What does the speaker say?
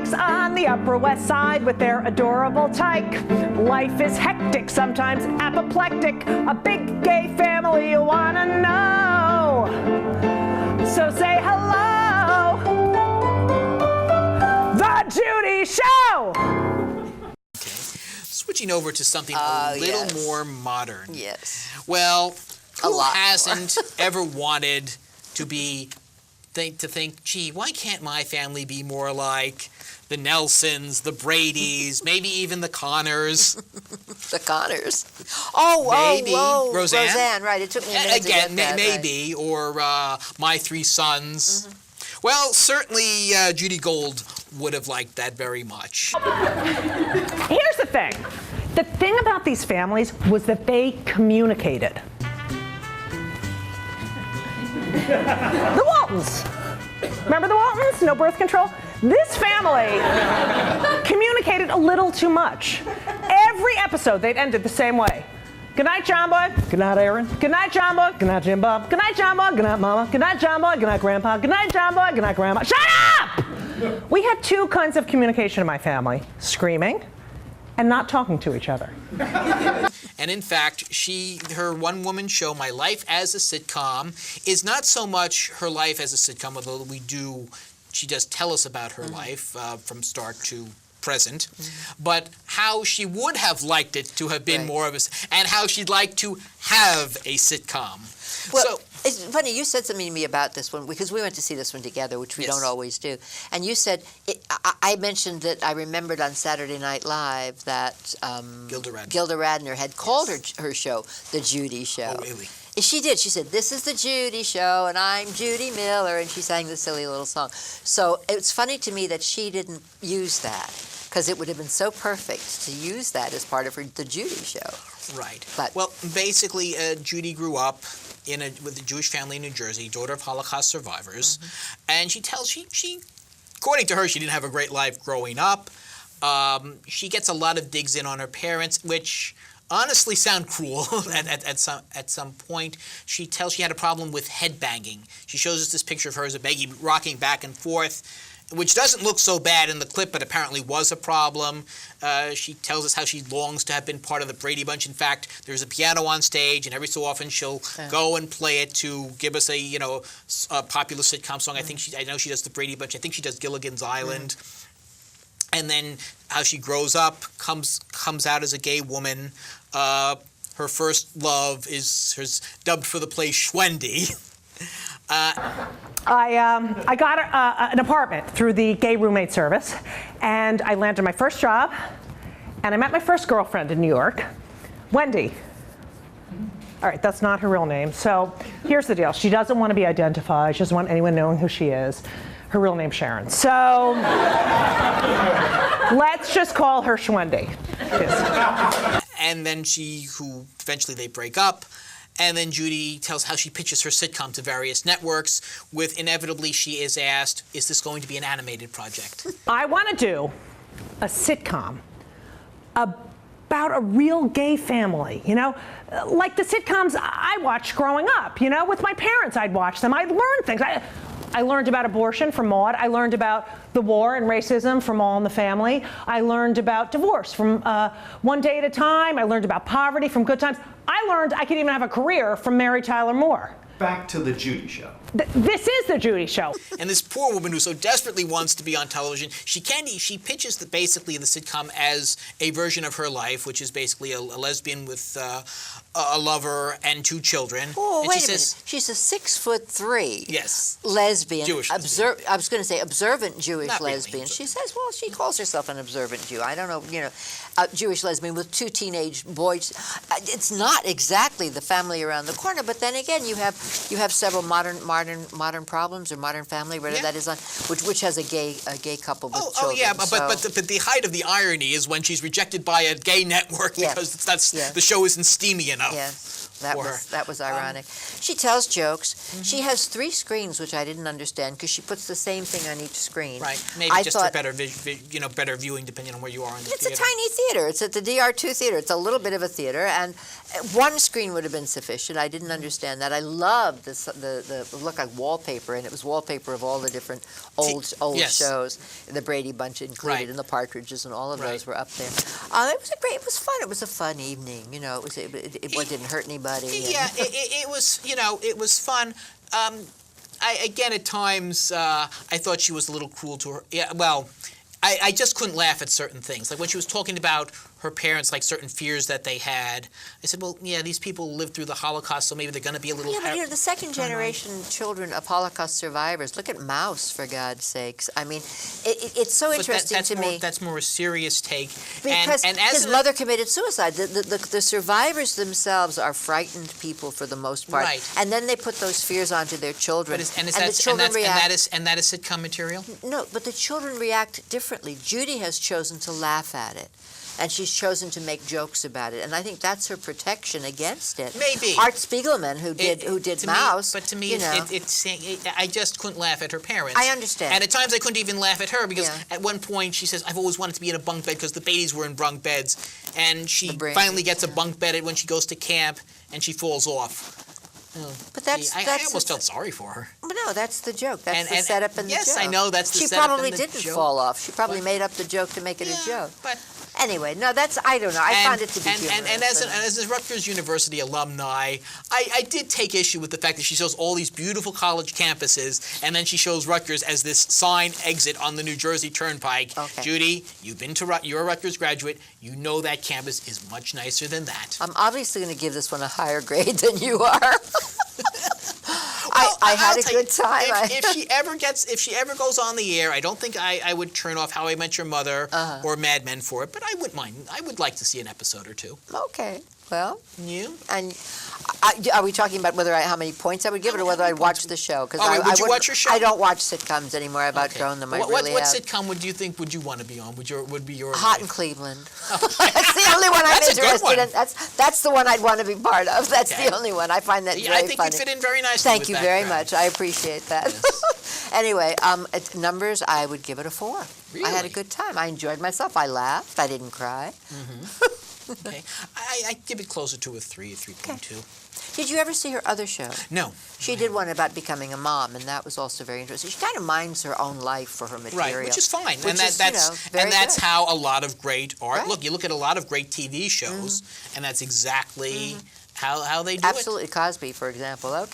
hijinks on the Upper West Side with their adorable tyke. Life is hectic, sometimes apoplectic. A big gay family you wanna know. So say hello. The Judy Show! Switching over to something a little more modern. Yes. Well, who lot hasn't ever wanted to think, gee, why can't my family be more like the Nelsons, the Bradys, maybe even the Connors? The Connors. Maybe. Roseanne? Roseanne, right. It took me a minute to get that, maybe. right. Or My Three Sons. Well, certainly Judy Gold would have liked that very much. Here's the thing. The thing about these families was that they communicated. The Waltons. Remember the Waltons? No birth control? This family communicated a little too much. Every episode, they'd ended the same way. Good night, John Boy. Good night, Aaron. Good night, John Boy. Good night, Jim Bob. Good night, John Boy. Good night, Mama. Good night, John Boy. Good night, Grandpa. Good night, John Boy. Good night, Grandma. Shut up! We had two kinds of communication in my family: screaming and not talking to each other. And in fact, her one-woman show, My Life as a Sitcom, is not so much her life as a sitcom, although she does tell us about her life from start to present, but how she would have liked it to have been more of and how she'd like to have a sitcom. Well, it's funny, you said something to me about this one, because we went to see this one together, which we don't always do. And you said, I mentioned that I remembered on Saturday Night Live that Gilda Radner had called her show The Judy Show. Oh, really? She did. She said, "This is the Judy Show, and I'm Judy Miller," and she sang this silly little song. So it's funny to me that she didn't use that, because it would have been so perfect to use that as part of the Judy Show. Right. But, well, basically, Judy grew up with a Jewish family in New Jersey, daughter of Holocaust survivors, and she according to her, she didn't have a great life growing up. She gets a lot of digs in on her parents, which honestly sound cruel at some point. She tells she had a problem with headbanging. She shows us this picture of her as a baby rocking back and forth, which doesn't look so bad in the clip, but apparently was a problem. She tells us how she longs to have been part of the Brady Bunch. In fact, there's a piano on stage, and every so often she'll go and play it to give us a popular sitcom song. I know she does the Brady Bunch. I think she does Gilligan's Island. And then how she grows up, comes out as a gay woman. Her first love is dubbed for the play Schwendy. I got an apartment through the gay roommate service, and I landed my first job, and I met my first girlfriend in New York, Wendy. All right, that's not her real name. So here's the deal. She doesn't want to be identified. She doesn't want anyone knowing who she is. Her real name's Sharon. So let's just call her Schwendy. And then eventually they break up. And then Judy tells how she pitches her sitcom to various networks, with inevitably she is asked, is this going to be an animated project? I want to do a sitcom about a real gay family, like the sitcoms I watched growing up, with my parents. I'd watch them. I'd learn things. I learned about abortion from Maude. I learned about the war and racism from All in the Family. I learned about divorce from One Day at a Time. I learned about poverty from Good Times. I learned I could even have a career from Mary Tyler Moore. Back to the Judy Show. This is the Judy Show. And this poor woman who so desperately wants to be on television, she pitches basically the sitcom as a version of her life, which is basically a lesbian with a lover and 2 children. Oh, and wait a minute. She's a 6'3" lesbian. Jewish lesbian. I was going to say observant Jewish Not lesbian. Really. She says, well, she calls herself an observant Jew. I don't know, Jewish lesbian with 2 teenage boys. It's not exactly the family around the corner, but then again, you have several modern problems or modern family, whatever that is on, which has a gay couple with children. Oh yeah, but the height of the irony is when she's rejected by a gay network because the show isn't steamy enough. Yes. That was ironic. She tells jokes. She has 3 screens, which I didn't understand because she puts the same thing on each screen. Right. Maybe I just thought, for better viewing depending on where you are in the it's theater. a tiny theater. It's at the DR2 theater. It's a little bit of a theater, and 1 screen would have been sufficient. I didn't understand that. I loved the look like wallpaper, and it was wallpaper of all the different old yes. shows. The Brady Bunch included, Right. and the Partridges, and all of Right. those were up there. It was fun. It was a fun evening. You know, it didn't hurt anybody. Yeah, it was, it was fun. Again, at times, I thought she was a little cruel to her. Yeah, well, I just couldn't laugh at certain things. Like when she was talking about her parents, like certain fears that they had. I said, well, yeah, these people lived through the Holocaust, so maybe they're going to be a little... Yeah, but the second generation children of Holocaust survivors, look at Mouse, for God's sakes. I mean, it's so interesting to me. That's more a serious take. Because and as his mother committed suicide. The survivors themselves are frightened people for the most part. Right. And then they put those fears onto their children. And the children react. that is sitcom material? No, but the children react differently. Judy has chosen to laugh at it. And she's chosen to make jokes about it, and I think that's her protection against it. Maybe Art Spiegelman, who did Mouse, but to me, I just couldn't laugh at her parents. I understand. And at times I couldn't even laugh at her because Yeah. at one point she says, "I've always wanted to be in a bunk bed because the babies were in bunk beds," and she The finally gets a bunk bed when she goes to camp, and she falls off. But that's I almost felt sorry for her. But no, that's the joke. That's the And- setup and the joke. yes, I know that's the She setup probably and the didn't joke. fall off. She probably made up the joke to make it a joke. But Anyway, no, I don't know. I found it to be humorous. And as a Rutgers University alumni, I did take issue with the fact that she shows all these beautiful college campuses, and then she shows Rutgers as this sign exit on the New Jersey Turnpike. Okay. Judy, you're a Rutgers graduate. You know that campus is much nicer than that. I'm obviously going to give this one a higher grade than you are. Well, I had I'll a tell good you, time. If she ever goes on the air, I don't think I would turn off How I Met Your Mother or Mad Men for it, but I wouldn't mind. I would like to see an episode or two. Okay. Well, You? and are we talking about how many points I would give it, or whether I'd watch the show? Because would you watch your show? I don't watch sitcoms anymore. I've outgrown them. I What really what have. sitcom would you think would you want to be on? Would be your Hot in Cleveland. That's the only one I'm That's a good interested one. in. That's the one I'd want to be part of. That's Okay. the only one. I find that Yeah, very I think funny. you'd fit in very nicely. Thank with you that very crowd. much. I appreciate that. Yes. Anyway, numbers, I would give it a 4. I had a Really? good time. I enjoyed myself. I laughed. I didn't cry. Okay, I give it closer to a 3.2. Did you ever see her other show? No. She did one about becoming a mom, and that was also very interesting. She kind of minds her own life for her material. Right, which is fine, Which is, very that's good. how a lot of great art. Right. Look, you look at a lot of great TV shows, and that's exactly how they do it. Absolutely. Cosby, for example. Okay.